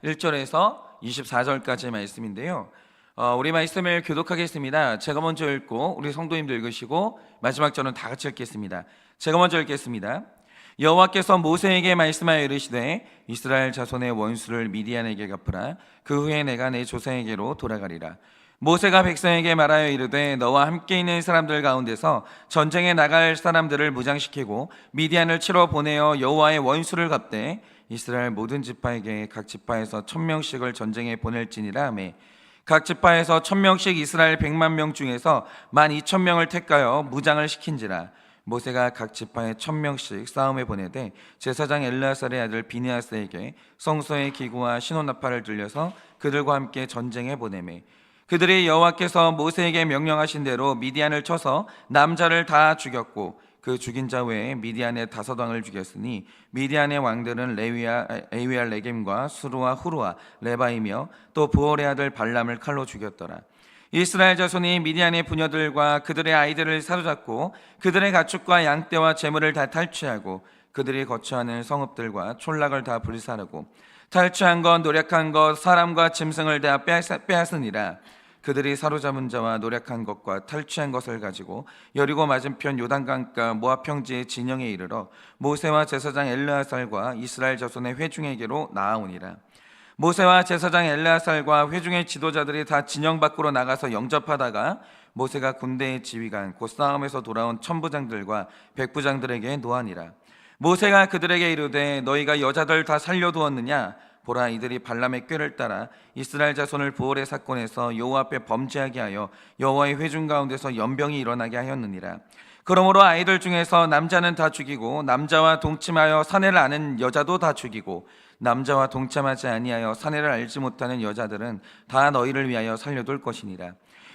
1절에서 24절까지의 말씀인데요. 우리 말씀을 교독하겠습니다. 제가 먼저 읽고 우리 성도님도 읽으시고 마지막 절은 다 같이 읽겠습니다. 제가 먼저 읽겠습니다. 여호와께서 모세에게 말씀하여 이르시되 이스라엘 자손의 원수를 미디안에게 갚으라. 그 후에 내가 내 조상에게로 돌아가리라. 모세가 백성에게 말하여 이르되 너와 함께 있는 사람들 가운데서 전쟁에 나갈 사람들을 무장시키고 미디안을 치러 보내어 여호와의 원수를 갚되 이스라엘 모든 지파에게 각 지파에서 1000명씩을 전쟁에 보낼지니라 하매 각 지파에서 1000명씩 이스라엘 100만 명 중에서 12,000명을 택하여 무장을 시킨지라. 모세가 각 지파에 1000명씩 싸움에 보내되 제사장 엘르아살의 아들 비느하스에게 성소의 기구와 신혼나팔을 들려서 그들과 함께 전쟁에 보내매 그들이 여호와께서 모세에게 명령하신 대로 미디안을 쳐서 남자를 다 죽였고 그 죽인 자 외에 미디안의 5왕을 죽였으니 미디안의 왕들은 에위알 레겜과 수루와 후루와 레바이며 또 부올의 아들 발람을 칼로 죽였더라. 이스라엘 자손이 미디안의 부녀들과 그들의 아이들을 사로잡고 그들의 가축과 양떼와 재물을 다 탈취하고 그들이 거처하는 성읍들과 촌락을 다 불사르고 탈취한 것 노력한 것 사람과 짐승을 다 빼앗으니라. 그들이 사로잡은 자와 노력한 것과 탈취한 것을 가지고 여리고 맞은편 요단강가 모압 평지의 진영에 이르러 모세와 제사장 엘르아살과 이스라엘 자손의 회중에게로 나아오니라. 모세와 제사장 엘르아살과 회중의 지도자들이 다 진영 밖으로 나가서 영접하다가 모세가 군대의 지휘관 곧 싸움에서 돌아온 천부장들과 백부장들에게 노하니라. 모세가 그들에게 이르되 너희가 여자들 다 살려두었느냐? 보라, 이들이 발람의 꾀를 따라 이스라엘 자손을 부올의 사건에서 여호와 앞에 범죄하게 하여 여호와의 회중 가운데서 연병이 일어나게 하였느니라. 그러므로 아이들 중에서 남자는 다 죽이고 남자와 동침하여 사내를 아는 여자도 다 죽이고 남자와 동참하지 아니하여 사내를 알지 못하는 여자들은 다 너희를 위하여 살려둘 것이니라.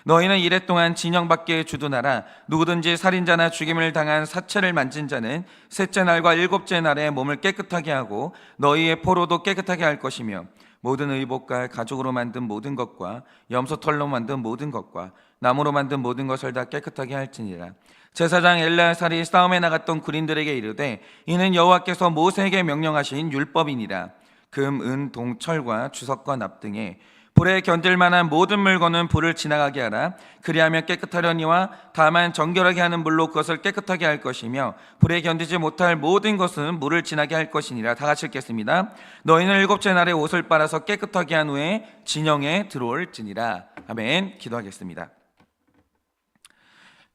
너희는 이랫동안 진영 밖에 주둔하라. 누구든지 살인자나 죽임을 당한 사체를 만진 자는 셋째 날과 일곱째 날에 몸을 깨끗하게 하고 너희의 포로도 깨끗하게 할 것이며 모든 의복과 가죽으로 만든 모든 것과 염소털로 만든 모든 것과 나무로 만든 모든 것을 다 깨끗하게 할지니라. 제사장 엘르아살이 싸움에 나갔던 군인들에게 이르되 이는 여호와께서 모세에게 명령하신 율법이니라. 금, 은, 동, 철과 주석과 납 등에 불에 견딜 만한 모든 물건은 불을 지나가게 하라. 그리하면 깨끗하려니와 다만 정결하게 하는 물로 그것을 깨끗하게 할 것이며 불에 견디지 못할 모든 것은 물을 지나게 할 것이니라. 다 같이 읽겠습니다. 너희는 일곱째 날에 옷을 빨아서 깨끗하게 한 후에 진영에 들어올지니라. 아멘. 기도하겠습니다.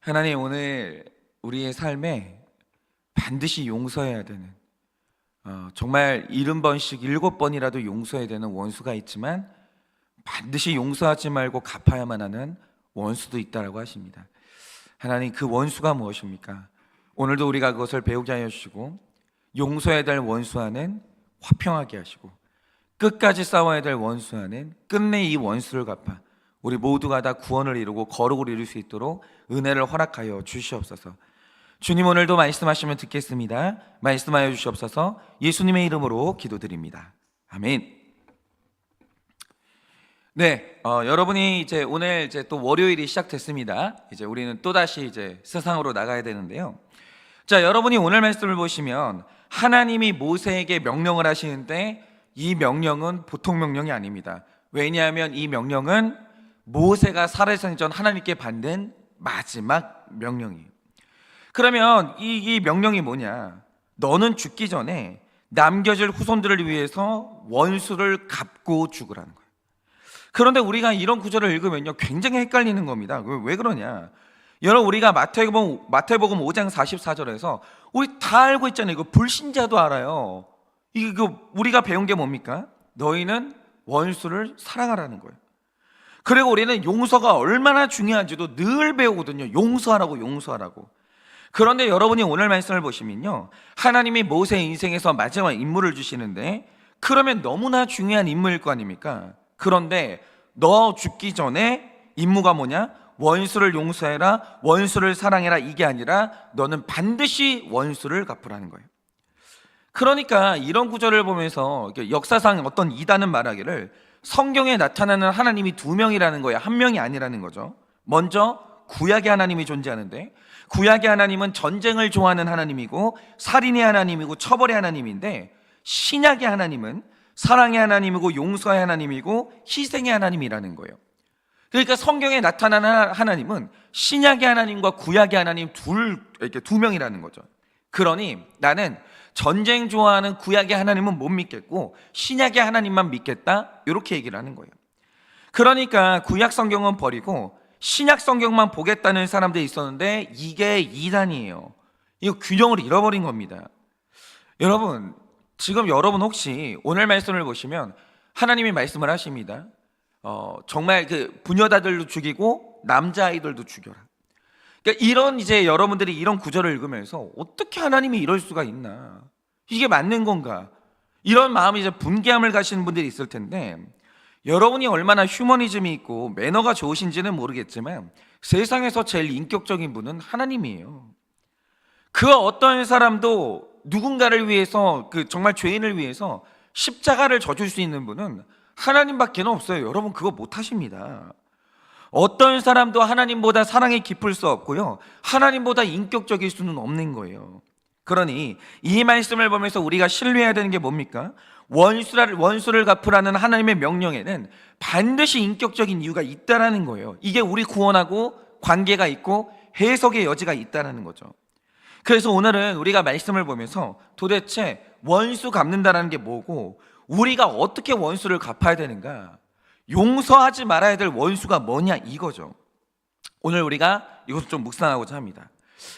하나님, 오늘 우리의 삶에 반드시 용서해야 되는 정말 70번씩 7번이라도 용서해야 되는 원수가 있지만 반드시 용서하지 말고 갚아야만 하는 원수도 있다라고 하십니다. 하나님, 그 원수가 무엇입니까? 오늘도 우리가 그것을 배우게 하여 주시고 용서해야 될 원수와는 화평하게 하시고 끝까지 싸워야 될 원수와는 끝내 이 원수를 갚아 우리 모두가 다 구원을 이루고 거룩을 이룰 수 있도록 은혜를 허락하여 주시옵소서. 주님, 오늘도 말씀하시면 듣겠습니다. 말씀하여 주시옵소서. 예수님의 이름으로 기도드립니다. 아멘. 네, 여러분이 이제 오늘 이제 또 월요일이 시작됐습니다. 이제 우리는 또 다시 이제 세상으로 나가야 되는데요. 자, 여러분이 오늘 말씀을 보시면 하나님이 모세에게 명령을 하시는데 이 명령은 보통 명령이 아닙니다. 왜냐하면 이 명령은 모세가 살아생전 하나님께 받는 마지막 명령이에요. 그러면 이 명령이 뭐냐? 너는 죽기 전에 남겨질 후손들을 위해서 원수를 갚고 죽으라는 거예요. 그런데 우리가 이런 구절을 읽으면요 굉장히 헷갈리는 겁니다. 왜 그러냐? 여러분, 우리가 마태복음 5장 44절에서 우리 다 알고 있잖아요. 이거 불신자도 알아요. 이거 우리가 배운 게 뭡니까? 너희는 원수를 사랑하라는 거예요. 그리고 우리는 용서가 얼마나 중요한지도 늘 배우거든요. 용서하라고. 그런데 여러분이 오늘 말씀을 보시면요 하나님이 모세 인생에서 마지막 임무를 주시는데 그러면 너무나 중요한 임무일 거 아닙니까? 그런데 너 죽기 전에 임무가 뭐냐? 원수를 용서해라, 원수를 사랑해라. 이게 아니라 너는 반드시 원수를 갚으라는 거예요. 그러니까 이런 구절을 보면서 역사상 어떤 이단은 말하기를 성경에 나타나는 하나님이 2명이라는 거예요. 1명이 아니라는 거죠. 먼저 구약의 하나님이 존재하는데 구약의 하나님은 전쟁을 좋아하는 하나님이고 살인의 하나님이고 처벌의 하나님인데 신약의 하나님은 사랑의 하나님이고 용서의 하나님이고 희생의 하나님이라는 거예요. 그러니까 성경에 나타나는 하나님은 신약의 하나님과 구약의 하나님 이렇게 두 명이라는 거죠. 그러니 나는 전쟁 좋아하는 구약의 하나님은 못 믿겠고 신약의 하나님만 믿겠다, 이렇게 얘기를 하는 거예요. 그러니까 구약 성경은 버리고 신약 성경만 보겠다는 사람들이 있었는데 이게 이단이에요. 이거 균형을 잃어버린 겁니다. 여러분, 지금 여러분 혹시 오늘 말씀을 보시면 하나님이 말씀을 하십니다. 정말 그 부녀자들도 죽이고 남자아이들도 죽여라. 그러니까 이런 이제 여러분들이 이런 구절을 읽으면서 어떻게 하나님이 이럴 수가 있나? 이게 맞는 건가? 이런 마음이 이제 분개함을 가시는 분들이 있을 텐데, 여러분이 얼마나 휴머니즘이 있고 매너가 좋으신지는 모르겠지만 세상에서 제일 인격적인 분은 하나님이에요. 그 어떤 사람도 누군가를 위해서, 그 정말 죄인을 위해서 십자가를 져줄 수 있는 분은 하나님밖에 없어요. 여러분 그거 못하십니다. 어떤 사람도 하나님보다 사랑이 깊을 수 없고요, 하나님보다 인격적일 수는 없는 거예요. 그러니 이 말씀을 보면서 우리가 신뢰해야 되는 게 뭡니까? 원수를 갚으라는 하나님의 명령에는 반드시 인격적인 이유가 있다라는 거예요. 이게 우리 구원하고 관계가 있고 해석의 여지가 있다라는 거죠. 그래서 오늘은 우리가 말씀을 보면서 도대체 원수 갚는다라는 게 뭐고, 우리가 어떻게 원수를 갚아야 되는가, 용서하지 말아야 될 원수가 뭐냐, 이거죠. 오늘 우리가 이것을 좀 묵상하고자 합니다.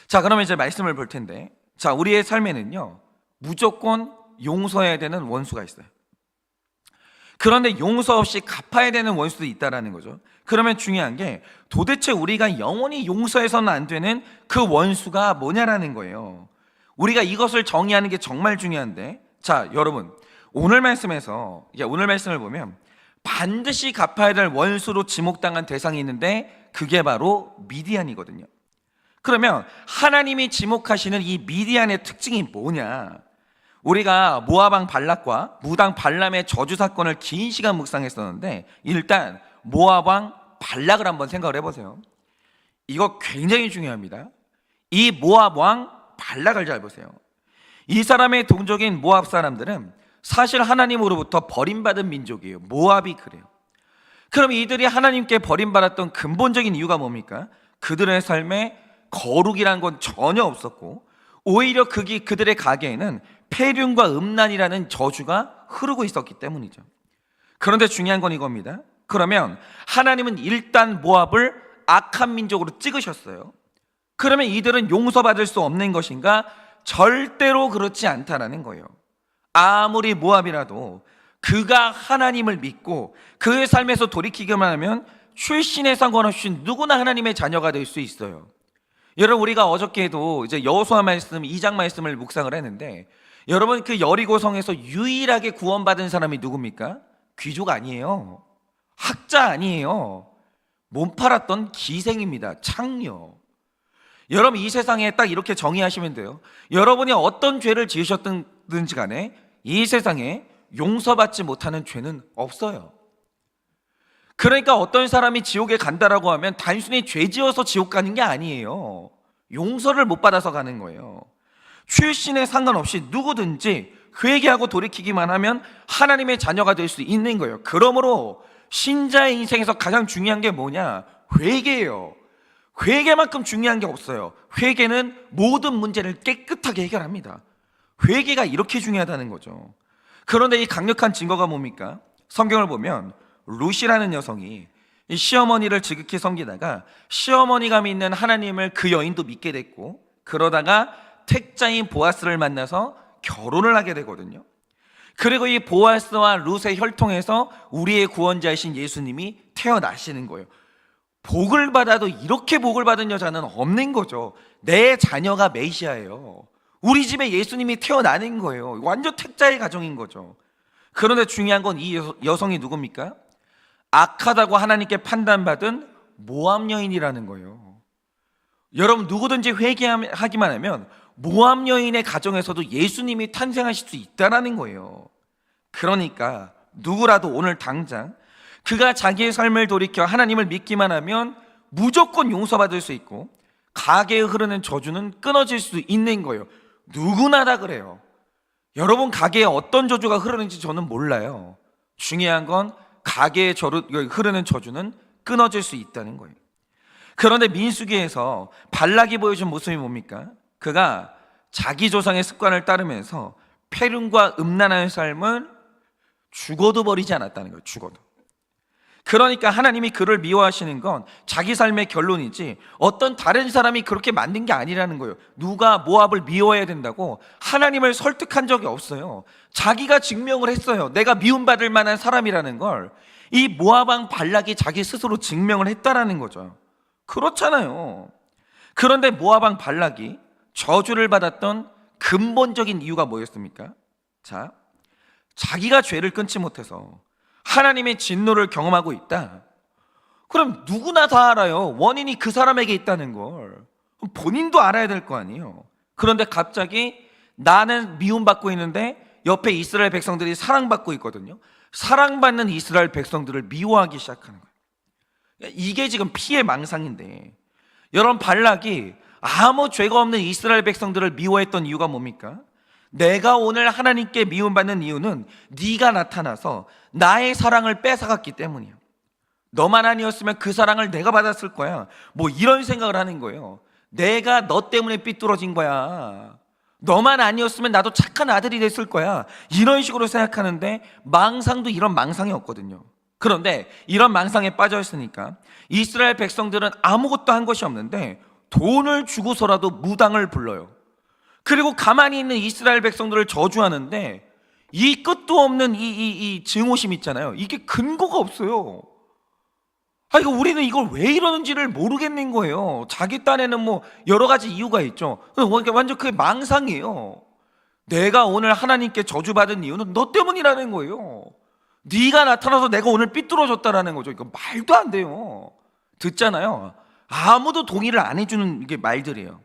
자, 그러면 이제 말씀을 볼 텐데, 자, 우리의 삶에는요 무조건 용서해야 되는 원수가 있어요. 그런데 용서 없이 갚아야 되는 원수도 있다라는 거죠. 그러면 중요한 게 도대체 우리가 영원히 용서해서는 안 되는 그 원수가 뭐냐라는 거예요. 우리가 이것을 정의하는 게 정말 중요한데, 자, 여러분, 오늘 말씀을 보면 반드시 갚아야 될 원수로 지목당한 대상이 있는데 그게 바로 미디안이거든요. 그러면 하나님이 지목하시는 이 미디안의 특징이 뭐냐? 우리가 모압 왕 발락과 무당 발람의 저주 사건을 긴 시간 묵상했었는데, 일단 모압 왕 발락을 한번 생각을 해보세요. 이거 굉장히 중요합니다. 이 모압 왕 발락을 잘 보세요. 이 사람의 동족인 모압 사람들은 사실 하나님으로부터 버림받은 민족이에요. 모압이 그래요. 그럼 이들이 하나님께 버림받았던 근본적인 이유가 뭡니까? 그들의 삶에 거룩이란 건 전혀 없었고, 오히려 그들의 가게에는 폐륜과 음란이라는 저주가 흐르고 있었기 때문이죠. 그런데 중요한 건 이겁니다. 그러면 하나님은 일단 모압을 악한 민족으로 찍으셨어요. 그러면 이들은 용서받을 수 없는 것인가? 절대로 그렇지 않다라는 거예요. 아무리 모압이라도 그가 하나님을 믿고 그의 삶에서 돌이키기만 하면 출신에 상관없이 누구나 하나님의 자녀가 될 수 있어요. 여러분, 우리가 어저께도 이제 여호수아 말씀 2장 말씀을 묵상을 했는데, 여러분 그 여리고성에서 유일하게 구원받은 사람이 누굽니까? 귀족 아니에요. 학자 아니에요. 몸 팔았던 기생입니다. 창녀. 여러분, 이 세상에 딱 이렇게 정의하시면 돼요. 여러분이 어떤 죄를 지으셨든지 간에 이 세상에 용서받지 못하는 죄는 없어요. 그러니까 어떤 사람이 지옥에 간다라고 하면 단순히 죄 지어서 지옥 가는 게 아니에요. 용서를 못 받아서 가는 거예요. 출신에 상관없이 누구든지 회개하고 돌이키기만 하면 하나님의 자녀가 될 수 있는 거예요. 그러므로 신자의 인생에서 가장 중요한 게 뭐냐? 회개예요. 회개만큼 중요한 게 없어요. 회개는 모든 문제를 깨끗하게 해결합니다. 회개가 이렇게 중요하다는 거죠. 그런데 이 강력한 증거가 뭡니까? 성경을 보면 루시라는 여성이 이 시어머니를 지극히 섬기다가 시어머니가 믿는 하나님을 그 여인도 믿게 됐고, 그러다가 택자인 보아스를 만나서 결혼을 하게 되거든요. 그리고 이 보아스와 룻의 혈통에서 우리의 구원자이신 예수님이 태어나시는 거예요. 복을 받아도 이렇게 복을 받은 여자는 없는 거죠. 내 자녀가 메시아예요. 우리 집에 예수님이 태어나는 거예요. 완전 택자의 가정인 거죠. 그런데 중요한 건 이 여성이 누굽니까? 악하다고 하나님께 판단받은 모압 여인이라는 거예요. 여러분, 누구든지 회개하기만 하면 모압 여인의 가정에서도 예수님이 탄생하실 수 있다는 거예요. 그러니까 누구라도 오늘 당장 그가 자기의 삶을 돌이켜 하나님을 믿기만 하면 무조건 용서받을 수 있고 가게에 흐르는 저주는 끊어질 수 있는 거예요. 누구나 다 그래요. 여러분 가게에 어떤 저주가 흐르는지 저는 몰라요. 중요한 건 가게에 흐르는 저주는 끊어질 수 있다는 거예요. 그런데 민수기에서 발락이 보여준 모습이 뭡니까? 그가 자기 조상의 습관을 따르면서 패륜과 음란한 삶을 죽어도 버리지 않았다는 거예요. 죽어도. 그러니까 하나님이 그를 미워하시는 건 자기 삶의 결론이지 어떤 다른 사람이 그렇게 만든 게 아니라는 거예요. 누가 모압을 미워해야 된다고 하나님을 설득한 적이 없어요. 자기가 증명을 했어요. 내가 미움받을 만한 사람이라는 걸 이 모압 왕 발락이 자기 스스로 증명을 했다라는 거죠. 그렇잖아요. 그런데 모압 왕 발락이 저주를 받았던 근본적인 이유가 뭐였습니까? 자, 자기가 죄를 끊지 못해서 하나님의 진노를 경험하고 있다. 그럼 누구나 다 알아요. 원인이 그 사람에게 있다는 걸. 본인도 알아야 될 거 아니에요. 그런데 갑자기 나는 미움받고 있는데 옆에 이스라엘 백성들이 사랑받고 있거든요. 사랑받는 이스라엘 백성들을 미워하기 시작하는 거예요. 이게 지금 피해 망상인데, 여러분 발락이 아무 죄가 없는 이스라엘 백성들을 미워했던 이유가 뭡니까? 내가 오늘 하나님께 미움받는 이유는 네가 나타나서 나의 사랑을 뺏어갔기 때문이야. 너만 아니었으면 그 사랑을 내가 받았을 거야. 뭐 이런 생각을 하는 거예요. 내가 너 때문에 삐뚤어진 거야. 너만 아니었으면 나도 착한 아들이 됐을 거야. 이런 식으로 생각하는데 망상도 이런 망상이 없거든요. 그런데 이런 망상에 빠져 있으니까 이스라엘 백성들은 아무것도 한 것이 없는데 돈을 주고서라도 무당을 불러요. 그리고 가만히 있는 이스라엘 백성들을 저주하는데 이 끝도 없는 이 증오심 있잖아요. 이게 근거가 없어요. 이거 우리는 이걸 왜 이러는지를 모르겠는 거예요. 자기 딴에는 뭐 여러 가지 이유가 있죠. 완전 그게 망상이에요. 내가 오늘 하나님께 저주받은 이유는 너 때문이라는 거예요. 네가 나타나서 내가 오늘 삐뚤어졌다라는 거죠. 이거 말도 안 돼요. 듣잖아요. 아무도 동의를 안 해주는 이게 말들이에요.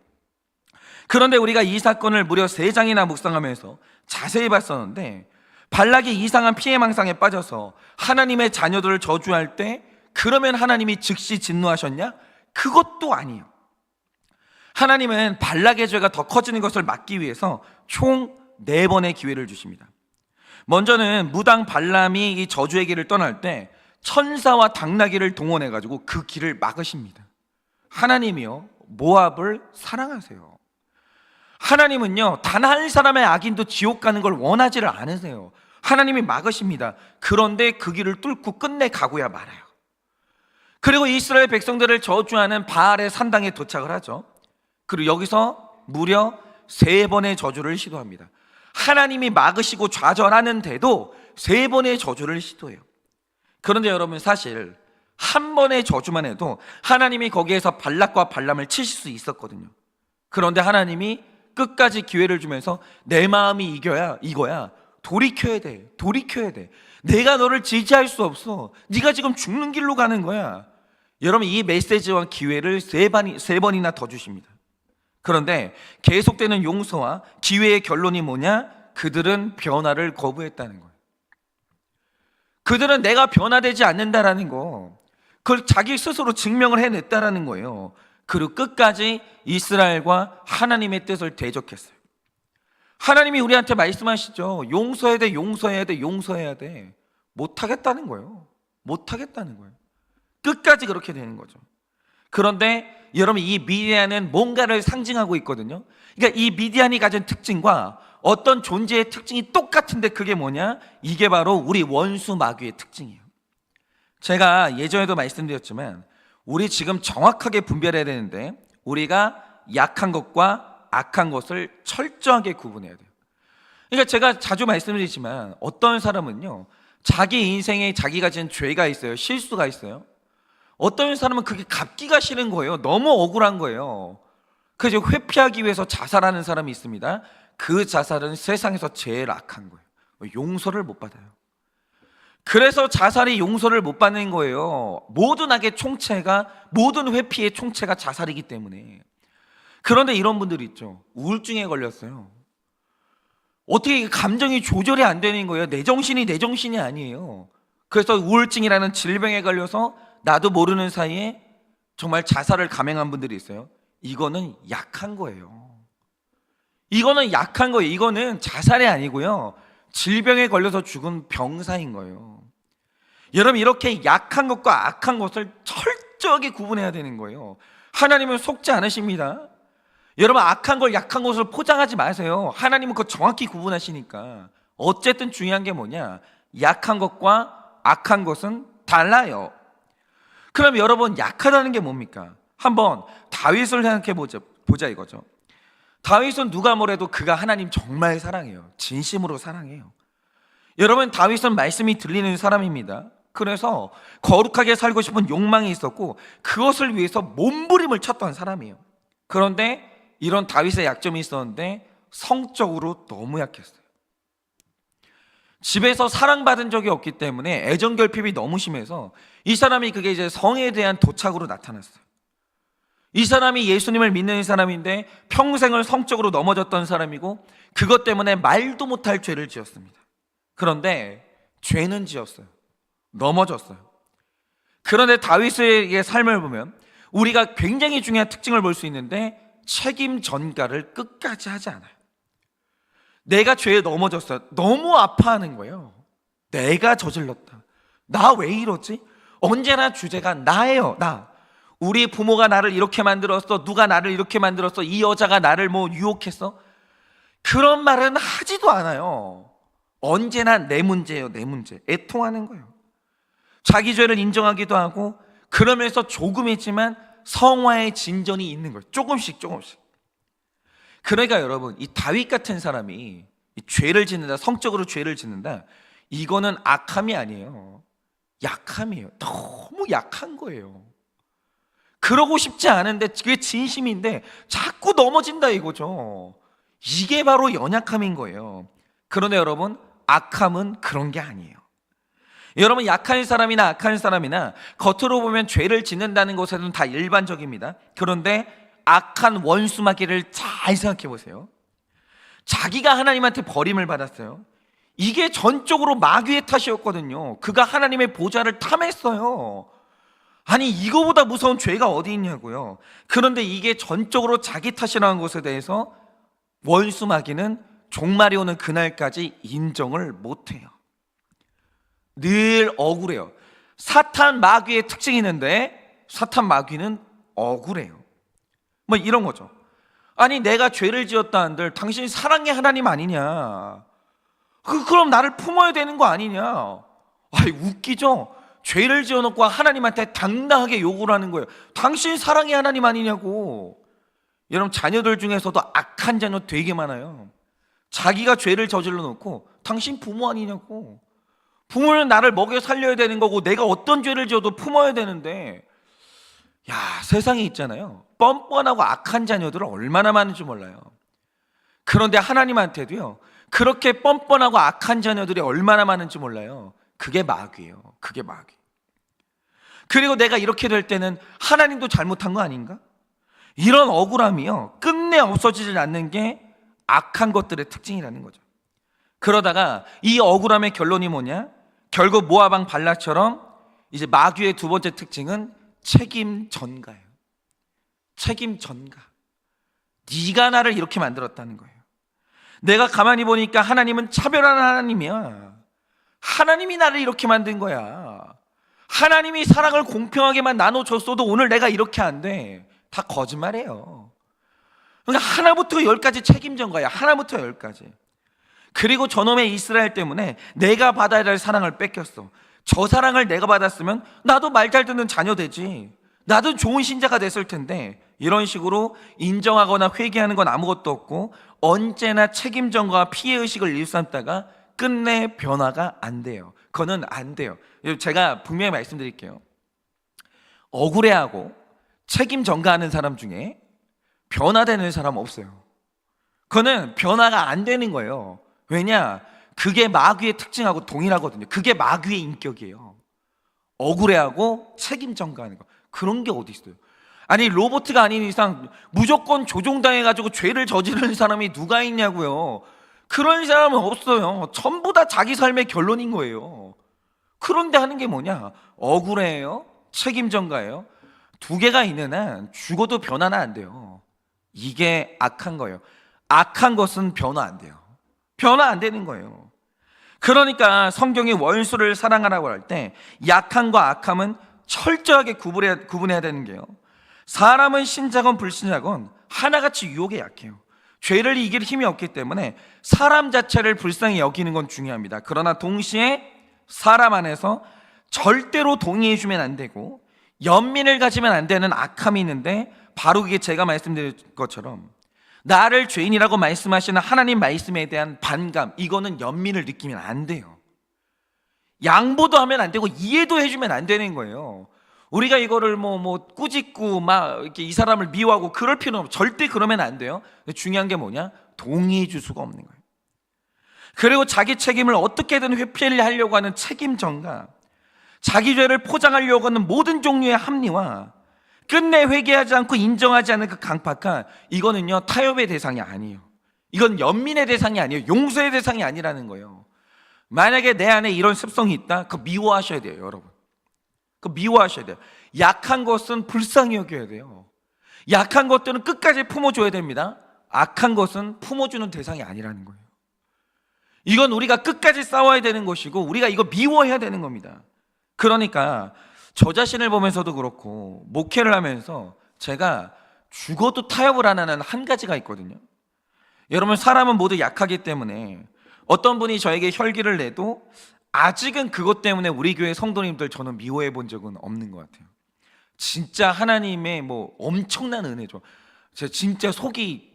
그런데 우리가 이 사건을 무려 3장이나 묵상하면서 자세히 봤었는데, 발락이 이상한 피해망상에 빠져서 하나님의 자녀들을 저주할 때 그러면 하나님이 즉시 진노하셨냐? 그것도 아니에요. 하나님은 발락의 죄가 더 커지는 것을 막기 위해서 총 4번의 기회를 주십니다. 먼저는 무당 발람이 이 저주의 길을 떠날 때 천사와 당나귀를 동원해가지고 그 길을 막으십니다. 하나님이요, 모압을 사랑하세요. 하나님은요, 단 한 사람의 악인도 지옥 가는 걸 원하지를 않으세요. 하나님이 막으십니다. 그런데 그 길을 뚫고 끝내 가고야 말아요. 그리고 이스라엘 백성들을 저주하는 바알의 산당에 도착을 하죠. 그리고 여기서 무려 3번의 저주를 시도합니다. 하나님이 막으시고 좌절하는데도 3번의 저주를 시도해요. 그런데 여러분, 사실 한 번의 저주만 해도 하나님이 거기에서 발락과 발람을 치실 수 있었거든요. 그런데 하나님이 끝까지 기회를 주면서 내 마음이 이거야. 돌이켜야 돼. 내가 너를 지지할 수 없어. 네가 지금 죽는 길로 가는 거야. 여러분, 이 메시지와 기회를 3번이나 더 주십니다. 그런데 계속되는 용서와 기회의 결론이 뭐냐? 그들은 변화를 거부했다는 거예요. 그들은 내가 변화되지 않는다라는 거, 그걸 자기 스스로 증명을 해냈다라는 거예요. 그리고 끝까지 이스라엘과 하나님의 뜻을 대적했어요. 하나님이 우리한테 말씀하시죠. 용서해야 돼. 못하겠다는 거예요. 끝까지 그렇게 되는 거죠. 그런데 여러분, 이 미디안은 뭔가를 상징하고 있거든요. 그러니까 이 미디안이 가진 특징과 어떤 존재의 특징이 똑같은데 그게 뭐냐? 이게 바로 우리 원수 마귀의 특징이에요. 제가 예전에도 말씀드렸지만 우리 지금 정확하게 분별해야 되는데, 우리가 약한 것과 악한 것을 철저하게 구분해야 돼요. 그러니까 제가 자주 말씀드리지만 어떤 사람은요, 자기 인생에 자기가 지은 죄가 있어요. 실수가 있어요. 어떤 사람은 그게 갚기가 싫은 거예요. 너무 억울한 거예요. 그래서 회피하기 위해서 자살하는 사람이 있습니다. 그 자살은 세상에서 제일 악한 거예요. 용서를 못 받아요. 그래서 자살이 용서를 못 받는 거예요. 모든 악의 총체가, 모든 회피의 총체가 자살이기 때문에. 그런데 이런 분들이 있죠. 우울증에 걸렸어요. 어떻게 감정이 조절이 안 되는 거예요. 내 정신이 아니에요. 그래서 우울증이라는 질병에 걸려서 나도 모르는 사이에 정말 자살을 감행한 분들이 있어요. 이거는 약한 거예요. 이거는 약한 거예요. 이거는 자살이 아니고요, 질병에 걸려서 죽은 병사인 거예요. 여러분, 이렇게 약한 것과 악한 것을 철저하게 구분해야 되는 거예요. 하나님은 속지 않으십니다. 여러분, 악한 걸 약한 것을 포장하지 마세요. 하나님은 그거 정확히 구분하시니까. 어쨌든 중요한 게 뭐냐, 약한 것과 악한 것은 달라요. 그럼 여러분, 약하다는 게 뭡니까? 한번 다윗을 생각해 보자 이거죠. 다윗은 누가 뭐래도 그가 하나님 정말 사랑해요. 진심으로 사랑해요. 여러분, 다윗은 말씀이 들리는 사람입니다. 그래서 거룩하게 살고 싶은 욕망이 있었고 그것을 위해서 몸부림을 쳤던 사람이에요. 그런데 이런 다윗의 약점이 있었는데 성적으로 너무 약했어요. 집에서 사랑받은 적이 없기 때문에 애정결핍이 너무 심해서 이 사람이 그게 이제 성에 대한 도착으로 나타났어요. 이 사람이 예수님을 믿는 사람인데 평생을 성적으로 넘어졌던 사람이고 그것 때문에 말도 못할 죄를 지었습니다. 그런데 죄는 지었어요. 넘어졌어요. 그런데 다윗의 삶을 보면 우리가 굉장히 중요한 특징을 볼 수 있는데 책임 전가를 끝까지 하지 않아요. 내가 죄에 넘어졌어요. 너무 아파하는 거예요. 내가 저질렀다. 나 왜 이러지? 언제나 주제가 나예요. 나. 우리 부모가 나를 이렇게 만들었어. 누가 나를 이렇게 만들었어. 이 여자가 나를 뭐 유혹했어. 그런 말은 하지도 않아요. 언제나 내 문제예요. 내 문제. 애통하는 거예요. 자기 죄를 인정하기도 하고 그러면서 조금이지만 성화의 진전이 있는 거예요. 조금씩. 그러니까 여러분, 이 다윗 같은 사람이 이 죄를 짓는다, 성적으로 죄를 짓는다, 이거는 악함이 아니에요. 약함이에요. 너무 약한 거예요. 그러고 싶지 않은데 그게 진심인데 자꾸 넘어진다 이거죠. 이게 바로 연약함인 거예요. 그런데 여러분, 악함은 그런 게 아니에요. 여러분, 약한 사람이나 악한 사람이나 겉으로 보면 죄를 짓는다는 것에는 다 일반적입니다. 그런데 악한 원수마귀를 잘 생각해 보세요. 자기가 하나님한테 버림을 받았어요. 이게 전적으로 마귀의 탓이었거든요. 그가 하나님의 보좌를 탐했어요. 아니, 이거보다 무서운 죄가 어디 있냐고요. 그런데 이게 전적으로 자기 탓이라는 것에 대해서 원수 마귀는 종말이 오는 그날까지 인정을 못해요. 늘 억울해요. 사탄 마귀의 특징이 있는데 사탄 마귀는 억울해요. 뭐 이런 거죠. 아니, 내가 죄를 지었다 한들 당신이 사랑의 하나님 아니냐, 그럼 나를 품어야 되는 거 아니냐. 아이, 웃기죠. 죄를 지어놓고 하나님한테 당당하게 욕을 하는 거예요. 당신 사랑의 하나님 아니냐고. 여러분, 자녀들 중에서도 악한 자녀 되게 많아요. 자기가 죄를 저질러 놓고 당신 부모 아니냐고. 부모는 나를 먹여 살려야 되는 거고 내가 어떤 죄를 지어도 품어야 되는데, 야, 세상에 있잖아요, 뻔뻔하고 악한 자녀들은 얼마나 많은지 몰라요. 그런데 하나님한테도요, 그렇게 뻔뻔하고 악한 자녀들이 얼마나 많은지 몰라요. 그게 마귀예요. 그게 마귀. 그리고 내가 이렇게 될 때는 하나님도 잘못한 거 아닌가? 이런 억울함이요, 끝내 없어지질 않는 게 악한 것들의 특징이라는 거죠. 그러다가 이 억울함의 결론이 뭐냐? 결국 모압 왕 발락처럼 이제 마귀의 두 번째 특징은 책임 전가예요. 책임 전가. 네가 나를 이렇게 만들었다는 거예요. 내가 가만히 보니까 하나님은 차별하는 하나님이야. 하나님이 나를 이렇게 만든 거야. 하나님이 사랑을 공평하게만 나눠줬어도 오늘 내가 이렇게 안 돼. 다 거짓말이에요. 그러니까 하나부터 열까지 책임 전가야. 하나부터 열까지. 그리고 저놈의 이스라엘 때문에 내가 받아야 할 사랑을 뺏겼어. 저 사랑을 내가 받았으면 나도 말 잘 듣는 자녀 되지. 나도 좋은 신자가 됐을 텐데, 이런 식으로 인정하거나 회개하는 건 아무것도 없고 언제나 책임전가와 피해의식을 일삼다가 끝내 변화가 안 돼요. 그거는 안 돼요. 제가 분명히 말씀드릴게요. 억울해하고 책임 전가하는 사람 중에 변화되는 사람 없어요. 그거는 변화가 안 되는 거예요. 왜냐? 그게 마귀의 특징하고 동일하거든요. 그게 마귀의 인격이에요. 억울해하고 책임 전가하는 거. 그런 게 어디 있어요? 아니, 로봇가 아닌 이상 무조건 조종당해가지고 죄를 저지르는 사람이 누가 있냐고요. 그런 사람은 없어요. 전부 다 자기 삶의 결론인 거예요. 그런데 하는 게 뭐냐? 억울해요, 책임 전가예요. 두 개가 있는 한 죽어도 변화는 안 돼요. 이게 악한 거예요. 악한 것은 변화 안 돼요. 변화 안 되는 거예요. 그러니까 성경이 원수를 사랑하라고 할 때 약함과 악함은 철저하게 구분해야 되는 게요, 사람은 신자건 불신자건 하나같이 유혹에 약해요. 죄를 이길 힘이 없기 때문에 사람 자체를 불쌍히 여기는 건 중요합니다. 그러나 동시에 사람 안에서 절대로 동의해주면 안 되고 연민을 가지면 안 되는 악함이 있는데, 바로 그게 제가 말씀드린 것처럼 나를 죄인이라고 말씀하시는 하나님 말씀에 대한 반감, 이거는 연민을 느끼면 안 돼요. 양보도 하면 안 되고 이해도 해주면 안 되는 거예요. 우리가 이거를 꾸짖고 막 이렇게 이 사람을 미워하고 그럴 필요는 없어요. 절대 그러면 안 돼요. 중요한 게 뭐냐? 동의해 줄 수가 없는 거예요. 그리고 자기 책임을 어떻게든 회피하려고 하는 책임전가, 자기 죄를 포장하려고 하는 모든 종류의 합리화, 끝내 회개하지 않고 인정하지 않는 그 강팍한, 이거는요 타협의 대상이 아니에요. 이건 연민의 대상이 아니에요. 용서의 대상이 아니라는 거예요. 만약에 내 안에 이런 습성이 있다, 그거 미워하셔야 돼요, 여러분. 그거 미워하셔야 돼요. 약한 것은 불쌍히 여겨야 돼요. 약한 것들은 끝까지 품어줘야 됩니다. 악한 것은 품어주는 대상이 아니라는 거예요. 이건 우리가 끝까지 싸워야 되는 것이고 우리가 이거 미워해야 되는 겁니다. 그러니까 저 자신을 보면서도 그렇고 목회를 하면서 제가 죽어도 타협을 안 하는 한 가지가 있거든요. 여러분, 사람은 모두 약하기 때문에 어떤 분이 저에게 혈기를 내도 아직은 그것 때문에 우리 교회 성도님들 저는 미워해 본 적은 없는 것 같아요. 진짜 하나님의 엄청난 은혜죠. 제가 진짜 속이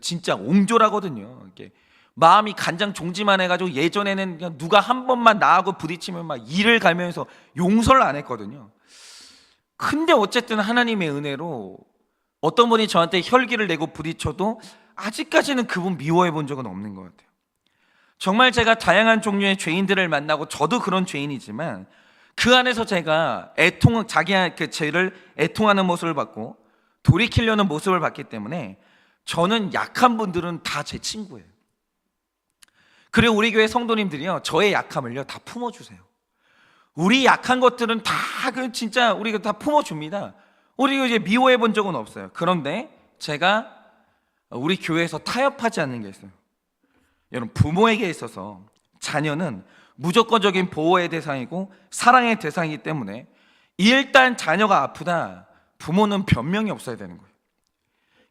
진짜 옹졸하거든요. 이렇게 마음이 간장 종지만 해가지고 예전에는 그냥 누가 한 번만 나하고 부딪히면 막 이를 갈면서 용서를 안 했거든요. 근데 어쨌든 하나님의 은혜로 어떤 분이 저한테 혈기를 내고 부딪혀도 아직까지는 그분 미워해 본 적은 없는 것 같아요. 정말 제가 다양한 종류의 죄인들을 만나고 저도 그런 죄인이지만 그 안에서 제가 자기 그 죄를 애통하는 모습을 봤고 돌이키려는 모습을 봤기 때문에 저는 약한 분들은 다 제 친구예요. 그리고 우리 교회 성도님들이요, 저의 약함을요 다 품어주세요. 우리 약한 것들은 다 진짜 우리가 다 품어줍니다. 우리가 이제 미워해 본 적은 없어요. 그런데 제가 우리 교회에서 타협하지 않는 게 있어요. 여러분, 부모에게 있어서 자녀는 무조건적인 보호의 대상이고 사랑의 대상이기 때문에 일단 자녀가 아프다, 부모는 변명이 없어야 되는 거예요.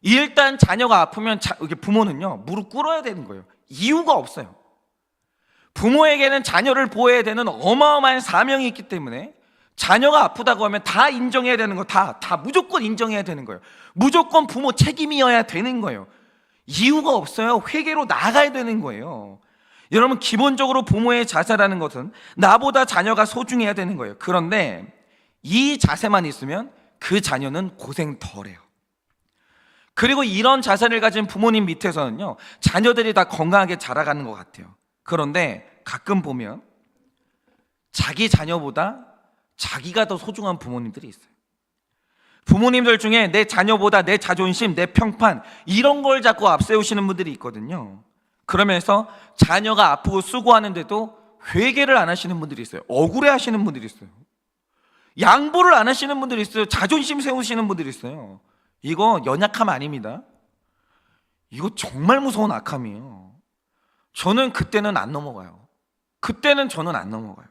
일단 자녀가 아프면 부모는요 무릎 꿇어야 되는 거예요. 이유가 없어요. 부모에게는 자녀를 보호해야 되는 어마어마한 사명이 있기 때문에 자녀가 아프다고 하면 다 인정해야 되는 거, 다 무조건 인정해야 되는 거예요. 무조건 부모 책임이어야 되는 거예요. 이유가 없어요. 회개로 나가야 되는 거예요. 여러분, 기본적으로 부모의 자세라는 것은 나보다 자녀가 소중해야 되는 거예요. 그런데 이 자세만 있으면 그 자녀는 고생 덜해요. 그리고 이런 자세를 가진 부모님 밑에서는요 자녀들이 다 건강하게 자라가는 것 같아요. 그런데 가끔 보면 자기 자녀보다 자기가 더 소중한 부모님들이 있어요. 부모님들 중에 내 자녀보다 내 자존심, 내 평판, 이런 걸 자꾸 앞세우시는 분들이 있거든요. 그러면서 자녀가 아프고 수고하는데도 회개를 안 하시는 분들이 있어요. 억울해 하시는 분들이 있어요. 양보를 안 하시는 분들이 있어요. 자존심 세우시는 분들이 있어요. 이거 연약함 아닙니다. 이거 정말 무서운 악함이에요. 저는 그때는 안 넘어가요. 저는 안 넘어가요.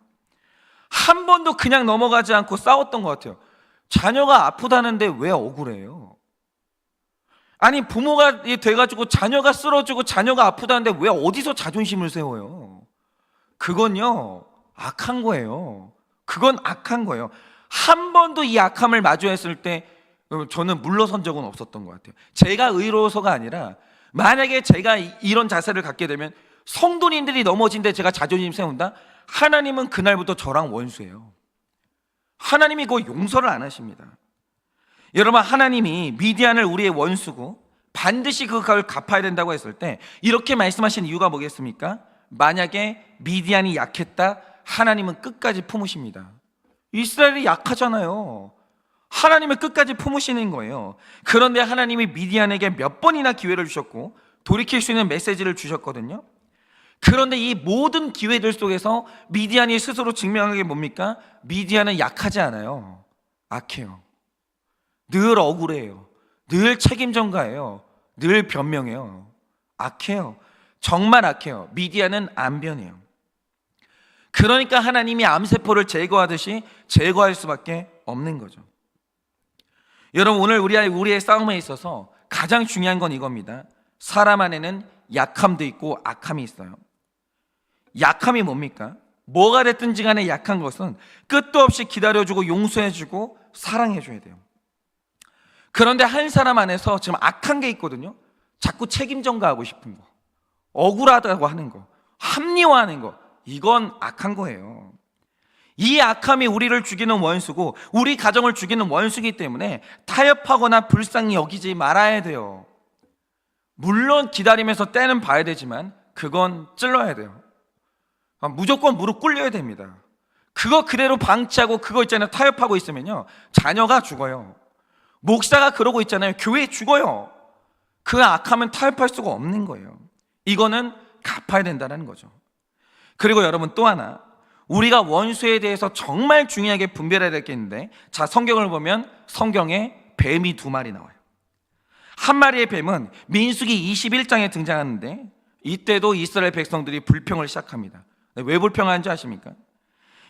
한 번도 그냥 넘어가지 않고 싸웠던 것 같아요. 자녀가 아프다는데 왜 억울해요? 아니, 부모가 돼가지고 자녀가 쓰러지고 자녀가 아프다는데 왜 어디서 자존심을 세워요? 그건요 악한 거예요. 그건 악한 거예요. 한 번도 이 악함을 마주했을 때 저는 물러선 적은 없었던 것 같아요. 제가 의로워서가 아니라 만약에 제가 이런 자세를 갖게 되면 성도님들이 넘어진데 제가 자존심 세운다? 하나님은 그날부터 저랑 원수예요. 하나님이 그 용서를 안 하십니다. 여러분, 하나님이 미디안을 우리의 원수고 반드시 그걸 갚아야 된다고 했을 때 이렇게 말씀하신 이유가 뭐겠습니까? 만약에 미디안이 약했다, 하나님은 끝까지 품으십니다. 이스라엘이 약하잖아요. 하나님은 끝까지 품으시는 거예요. 그런데 하나님이 미디안에게 몇 번이나 기회를 주셨고 돌이킬 수 있는 메시지를 주셨거든요. 그런데 이 모든 기회들 속에서 미디안이 스스로 증명한 게 뭡니까? 미디안은 약하지 않아요. 악해요. 늘 억울해요. 늘 책임 전가해요. 늘 변명해요. 악해요. 정말 악해요. 미디안은 안 변해요. 그러니까 하나님이 암세포를 제거하듯이 제거할 수밖에 없는 거죠. 여러분, 오늘 우리의 싸움에 있어서 가장 중요한 건 이겁니다. 사람 안에는 약함도 있고 악함이 있어요. 약함이 뭡니까? 뭐가 됐든지 간에 약한 것은 끝도 없이 기다려주고 용서해주고 사랑해줘야 돼요. 그런데 한 사람 안에서 지금 악한 게 있거든요. 자꾸 책임 전가하고 싶은 거, 억울하다고 하는 거, 합리화하는 거, 이건 악한 거예요. 이 악함이 우리를 죽이는 원수고 우리 가정을 죽이는 원수이기 때문에 타협하거나 불쌍히 여기지 말아야 돼요. 물론 기다리면서 때는 봐야 되지만 그건 찔러야 돼요. 무조건 무릎 꿇려야 됩니다. 그거 그대로 방치하고 그거 있잖아요, 타협하고 있으면요, 자녀가 죽어요. 목사가 그러고 있잖아요, 교회 죽어요. 그 악함은 타협할 수가 없는 거예요. 이거는 갚아야 된다는 거죠. 그리고 여러분, 또 하나, 우리가 원수에 대해서 정말 중요하게 분별해야 될 게 있는데, 자, 성경을 보면 성경에 뱀이 2마리 나와요. 한 마리의 뱀은 민수기 21장에 등장하는데, 이때도 이스라엘 백성들이 불평을 시작합니다. 왜 불평하는지 아십니까?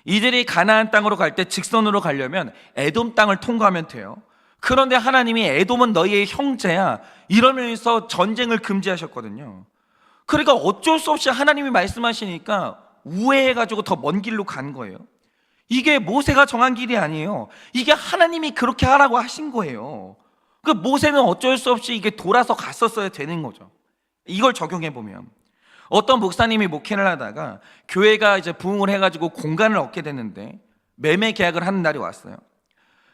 이들이 가나안 땅으로 갈 때 직선으로 가려면 에돔 땅을 통과하면 돼요. 그런데 하나님이 에돔은 너희의 형제야 이러면서 전쟁을 금지하셨거든요. 그러니까 어쩔 수 없이 하나님이 말씀하시니까 우회해가지고 더 먼 길로 간 거예요. 이게 모세가 정한 길이 아니에요. 이게 하나님이 그렇게 하라고 하신 거예요. 그 모세는 어쩔 수 없이 이게 돌아서 갔었어야 되는 거죠. 이걸 적용해 보면 어떤 목사님이 목회를 하다가 교회가 이제 부흥을 해가지고 공간을 얻게 됐는데 매매 계약을 하는 날이 왔어요.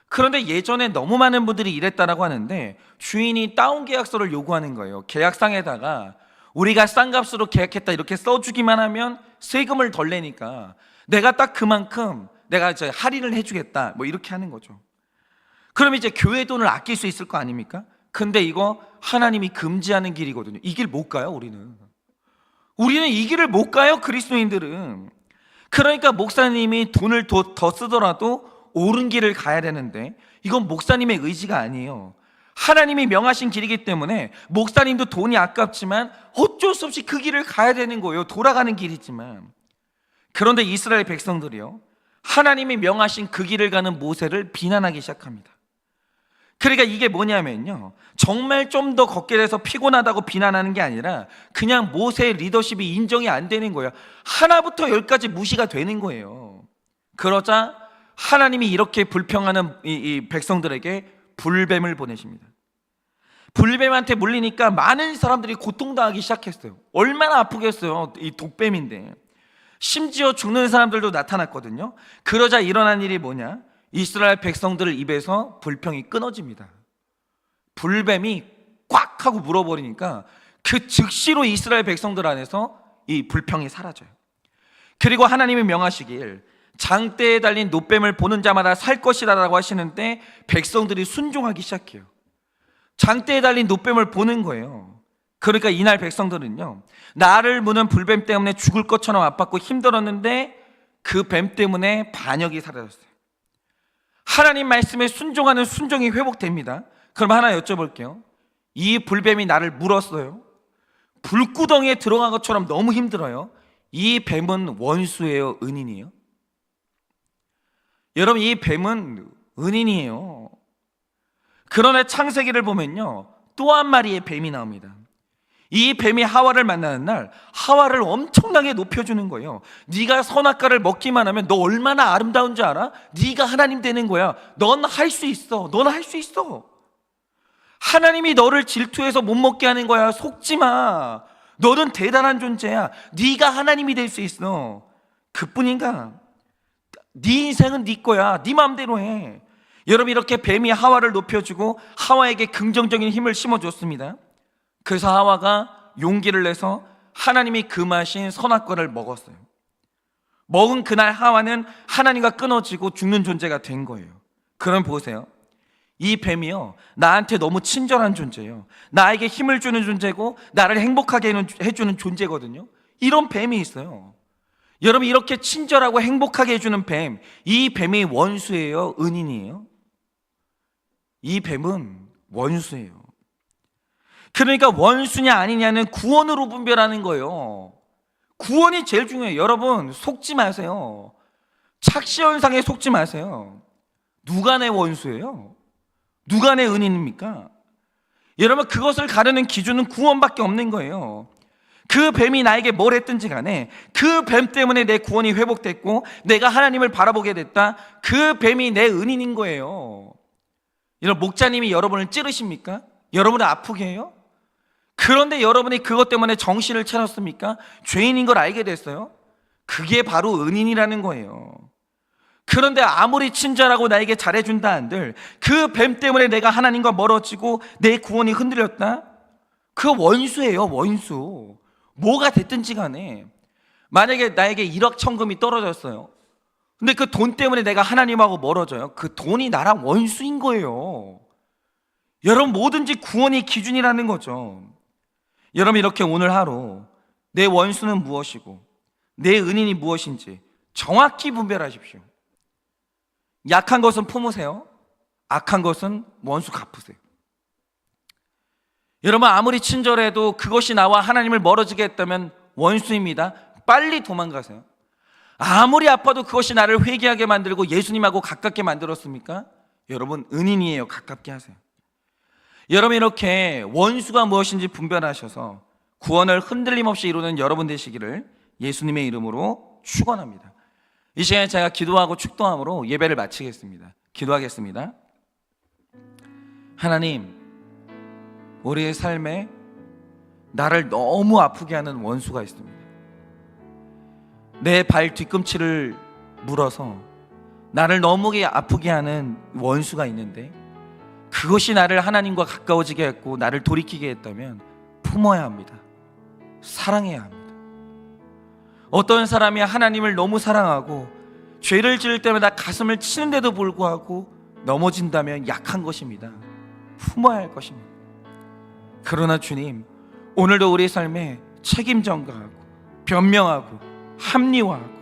그런데 예전에 너무 많은 분들이 이랬다라고 하는데 주인이 다운 계약서를 요구하는 거예요. 계약상에다가 우리가 싼 값으로 계약했다 이렇게 써주기만 하면 세금을 덜 내니까 내가 딱 그만큼 내가 이제 할인을 해주겠다 뭐 이렇게 하는 거죠. 그럼 이제 교회 돈을 아낄 수 있을 거 아닙니까? 근데 이거 하나님이 금지하는 길이거든요. 이 길 못 가요. 우리는 이 길을 못 가요. 그리스도인들은. 그러니까 목사님이 돈을 더 쓰더라도 옳은 길을 가야 되는데 이건 목사님의 의지가 아니에요. 하나님이 명하신 길이기 때문에 목사님도 돈이 아깝지만 어쩔 수 없이 그 길을 가야 되는 거예요. 돌아가는 길이지만. 그런데 이스라엘 백성들이요, 하나님이 명하신 그 길을 가는 모세를 비난하기 시작합니다. 그러니까 이게 뭐냐면요, 정말 좀 더 걷게 돼서 피곤하다고 비난하는 게 아니라 그냥 모세의 리더십이 인정이 안 되는 거예요. 하나부터 열까지 무시가 되는 거예요. 그러자 하나님이 이렇게 불평하는 이 백성들에게 불뱀을 보내십니다. 불뱀한테 물리니까 많은 사람들이 고통당하기 시작했어요. 얼마나 아프겠어요. 이 독뱀인데. 심지어 죽는 사람들도 나타났거든요. 그러자 일어난 일이 뭐냐? 이스라엘 백성들 입에서 불평이 끊어집니다. 불뱀이 꽉 하고 물어버리니까 그 즉시로 이스라엘 백성들 안에서 이 불평이 사라져요. 그리고 하나님이 명하시길 장대에 달린 놋뱀을 보는 자마다 살 것이다 라고 하시는데 백성들이 순종하기 시작해요. 장대에 달린 놋뱀을 보는 거예요. 그러니까 이날 백성들은요, 나를 무는 불뱀 때문에 죽을 것처럼 아팠고 힘들었는데 그 뱀 때문에 반역이 사라졌어요. 하나님 말씀에 순종하는 순종이 회복됩니다. 그럼 하나 여쭤볼게요. 이 불뱀이 나를 물었어요. 불구덩이에 들어간 것처럼 너무 힘들어요. 이 뱀은 원수예요, 은인이에요? 여러분, 이 뱀은 은인이에요. 그러나 창세기를 보면요, 또 한 마리의 뱀이 나옵니다. 이 뱀이 하와를 만나는 날 하와를 엄청나게 높여주는 거예요. 네가 선악과를 먹기만 하면 너 얼마나 아름다운 줄 알아? 네가 하나님 되는 거야. 넌 할 수 있어. 넌 할 수 있어. 하나님이 너를 질투해서 못 먹게 하는 거야. 속지 마. 너는 대단한 존재야. 네가 하나님이 될 수 있어. 그뿐인가? 네 인생은 네 거야. 네 마음대로 해. 여러분, 이렇게 뱀이 하와를 높여주고 하와에게 긍정적인 힘을 심어줬습니다. 그래서 하와가 용기를 내서 하나님이 금하신 선악과를 먹었어요. 먹은 그날 하와는 하나님과 끊어지고 죽는 존재가 된 거예요. 그럼 보세요. 이 뱀이요, 나한테 너무 친절한 존재예요. 나에게 힘을 주는 존재고 나를 행복하게 해주는 존재거든요. 이런 뱀이 있어요. 여러분, 이렇게 친절하고 행복하게 해주는 뱀, 이 뱀이 원수예요, 은인이에요? 이 뱀은 원수예요. 그러니까 원수냐 아니냐는 구원으로 분별하는 거예요. 구원이 제일 중요해요. 여러분 속지 마세요. 착시현상에 속지 마세요. 누가 내 원수예요? 누가 내 은인입니까? 여러분 그것을 가르는 기준은 구원밖에 없는 거예요. 그 뱀이 나에게 뭘 했든지 간에 그 뱀 때문에 내 구원이 회복됐고 내가 하나님을 바라보게 됐다. 그 뱀이 내 은인인 거예요. 여러분 목자님이 여러분을 찌르십니까? 여러분을 아프게 해요? 그런데 여러분이 그것 때문에 정신을 차렸습니까? 죄인인 걸 알게 됐어요? 그게 바로 은인이라는 거예요. 그런데 아무리 친절하고 나에게 잘해준다 한들 그 뱀 때문에 내가 하나님과 멀어지고 내 구원이 흔들렸다? 그 원수예요. 원수. 뭐가 됐든지 간에 만약에 나에게 1억 천금이 떨어졌어요. 근데 그 돈 때문에 내가 하나님하고 멀어져요. 그 돈이 나랑 원수인 거예요. 여러분 뭐든지 구원이 기준이라는 거죠. 여러분 이렇게 오늘 하루 내 원수는 무엇이고 내 은인이 무엇인지 정확히 분별하십시오. 약한 것은 품으세요. 악한 것은 원수 갚으세요. 여러분 아무리 친절해도 그것이 나와 하나님을 멀어지게 했다면 원수입니다. 빨리 도망가세요. 아무리 아파도 그것이 나를 회개하게 만들고 예수님하고 가깝게 만들었습니까? 여러분 은인이에요. 가깝게 하세요. 여러분 이렇게 원수가 무엇인지 분별하셔서 구원을 흔들림 없이 이루는 여러분 되시기를 예수님의 이름으로 축원합니다. 이 시간에 제가 기도하고 축도함으로 예배를 마치겠습니다. 기도하겠습니다. 하나님, 우리의 삶에 나를 너무 아프게 하는 원수가 있습니다. 내 발 뒤꿈치를 물어서 나를 너무 아프게 하는 원수가 있는데 그것이 나를 하나님과 가까워지게 했고 나를 돌이키게 했다면 품어야 합니다. 사랑해야 합니다. 어떤 사람이 하나님을 너무 사랑하고 죄를 지을 때마다 가슴을 치는데도 불구하고 넘어진다면 약한 것입니다. 품어야 할 것입니다. 그러나 주님, 오늘도 우리 삶에 책임 전가하고 변명하고 합리화하고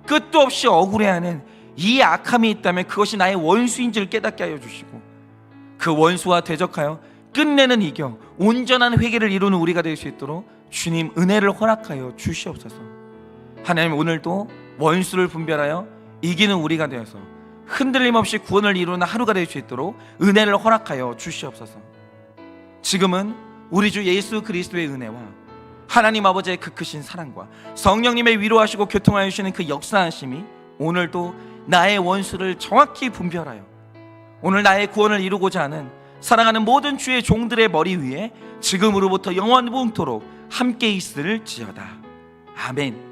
끝도 없이 억울해하는 이 악함이 있다면 그것이 나의 원수인지를 깨닫게 하여 주시고 그 원수와 대적하여 끝내는 이겨 온전한 회개를 이루는 우리가 될 수 있도록 주님 은혜를 허락하여 주시옵소서. 하나님 오늘도 원수를 분별하여 이기는 우리가 되어서 흔들림 없이 구원을 이루는 하루가 될 수 있도록 은혜를 허락하여 주시옵소서. 지금은 우리 주 예수 그리스도의 은혜와 하나님 아버지의 그 크신 사랑과 성령님의 위로하시고 교통하여 주시는 그 역사하심이 오늘도 나의 원수를 정확히 분별하여 오늘 나의 구원을 이루고자 하는 사랑하는 모든 주의 종들의 머리 위에 지금으로부터 영원토록 함께 있을지어다. 아멘.